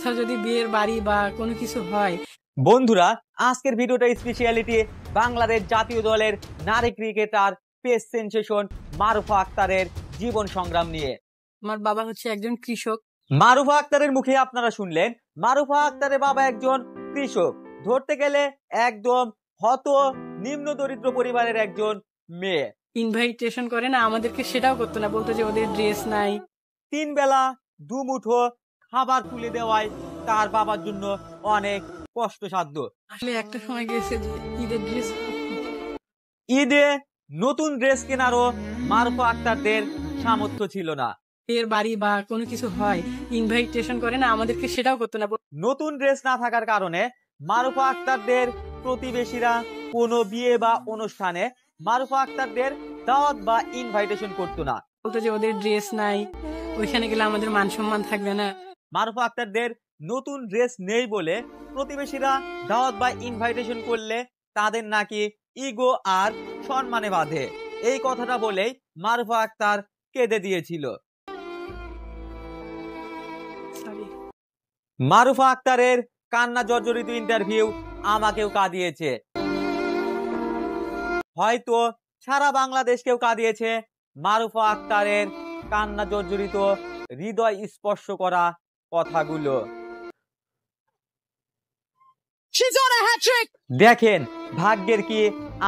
কোথাও যদি বিয়ের বাড়ি বা কোনো কিছু হয়। বন্ধুরা, আজকের ভিডিওটা স্পেশালিটি বাংলাদেশ জাতীয় দলের নারী ক্রিকেটার পেস সেনসেশন মারুফা আক্তারের জীবন সংগ্রাম নিয়ে। আমার বাবা হচ্ছে একজন কৃষক। মারুফা আক্তারের মুখে আপনারা শুনলেন, মারুফা আক্তারের বাবা একজন কৃষক। ধরতে গেলে একদম হত নিম্ন দরিদ্র পরিবারের একজন মেয়ে। ইনভাইটেশন করে না আমাদেরকে, সেটাও করতো না, বলতো যে ওদের ড্রেস নাই। 3 বেলা দুমুঠো খাবার তুলে দেওয়ায় তার বাবার জন্য অনেক কষ্টসাধ্য। আসলে একটা সময় গেছে ঈদের ড্রেস, ঈদে নতুন ড্রেস কেনারও মারুফা আক্তারদের সামর্থ্য ছিল না। বিয়ের বাড়ি বা কোনো কিছু হয়, ইনভাইটেশন করে না আমাদেরকে, সেটাও করতো না। নতুন ড্রেস না থাকার কারণে মারুফা আক্তারদের প্রতিবেশীরা কোনো বিয়ে বা অনুষ্ঠানে মারুফা আক্তারদের দাওয়াত বা ইনভাইটেশন করতো না। বলতো যে ওদের ড্রেস নাই, ওইখানে গেলে আমাদের মান সম্মান থাকবে না। মারুফা আক্তারদের নতুন ড্রেস নেই বলে প্রতিবেশীরা দাওয়াত বা ইনভাইটেশন করলে তাদের নাকি ইগো আর সম্মানে বাঁধে। এই কথাটা বলেই মারুফা আক্তার কেঁদে দিয়েছিল। মারুফা আক্তারের কান্না জর্জরিত ইন্টারভিউ আমাকেও কাঁদিয়েছে, হয়তো সারা বাংলাদেশকেও কাঁদিয়েছে মারুফা আক্তারের কান্না জর্জরিত হৃদয় স্পর্শ করা কথাগুলো। দেখেন ভাগ্যের কি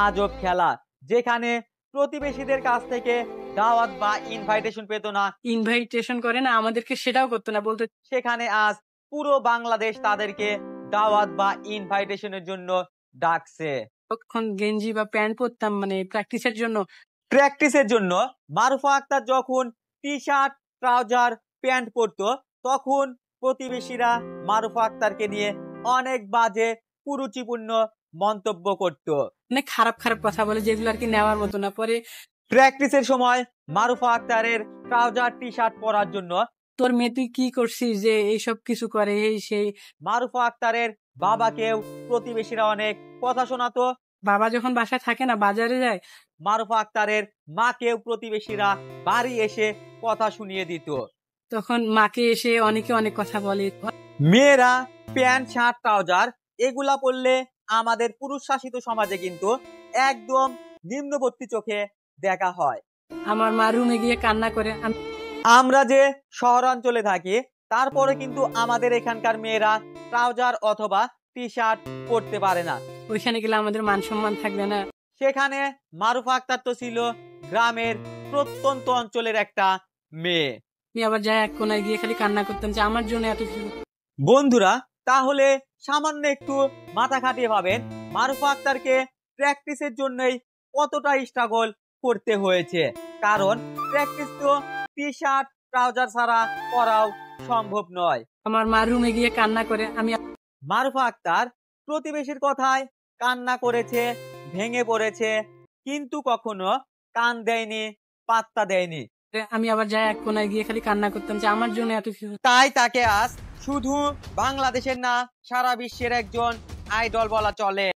আজব খেলা, যেখানে প্রতিবেশীদের কাছ থেকে দাওয়াত বা ইনভাইটেশন পেত না, ইনভাইটেশন করে না আমাদেরকে, সেটাও করতো না, বলতো সেখানে আজ পুরো বাংলাদেশ তাদেরকে দাওয়াত বা ইনভাইটেশনের জন্য ডাকছে। তখন গেঞ্জি বা প্যান্ট পরতাম, মানে প্র্যাকটিসের জন্য মারুফা আক্তার যখন টি শার্ট ট্রাউজার প্যান্ট পরতো, তখন প্রতিবেশীরা মারুফা আক্তারকে নিয়ে অনেক বাজে কুরুচিপূর্ণ মন্তব্য করত, মানে খারাপ খারাপ কথা বলে, যেগুলো আর কি নেওয়ার মতো না। পরে প্র্যাকটিসের সময় মারুফা আক্তারের ট্রাউজার টি শার্ট পরার জন্য, তোর মেয়ে তুই কি করছিস যে এইসব কিছু করে, এই সেই। মারুফা আক্তারের বাবাকেও প্রতিবেশীরা অনেক কথা শোনাতো। বাবা যখন বাসায় থাকে না, বাজারে যায়, মারুফা আক্তারের মাকেও প্রতিবেশীরা বাড়ি এসে কথা শুনিয়ে দিত। তখন মাকে এসে অনেকে অনেক কথা বলে। মেয়েরা প্যান্ট শার্ট ট্রাউজার এগুলা পরলে আমাদের পুরুষ শাসিত সমাজে কিন্তু একদম নিম্নবর্তী চোখে দেখা হয়। আমার মা রুমে গিয়ে কান্না করে। আমরা যে শহরাঞ্চলে থাকি, তারপরে কিন্তু আমাদের এখানকার মেয়েরা ট্রাউজার অথবা টি শার্ট পরতে পারে না, ওইখানে গেলে আমাদের মান সম্মান থাকবে না। সেখানে মারুফা আক্তার তো ছিল গ্রামের প্রত্যন্ত অঞ্চলের একটা মেয়ে। আমি আবার যাই এক কোনায় গিয়ে খালি কান্না করতাম যে আমার জন্য এত কিছু। বন্ধুরা, তাহলে সামান্য একটু মাথা খাটিয়ে ভাবেন মারুফা আক্তারকে প্র্যাকটিসের জন্যই কতটা স্ট্রাগল করতে হয়েছে। কারণ প্র্যাকটিস তো টি শার্ট ট্রাউজার ছাড়া করাও সম্ভব নয়। আমার মা রুমে গিয়ে কান্না করে। মারুফা আক্তার প্রতিবেশীর কথায় কান্না করেছে, ভেঙে পড়েছে, কিন্তু কখনো কান দেয়নি, পাত্তা দেয়নি। আমি আবার যাই এক কোনায় গিয়ে খালি কান্না করতাম যে আমার জন্য এত কিছু। তাই তাকে আজ শুধু বাংলাদেশের না, সারা বিশ্বের একজন আইডল বলা চলে।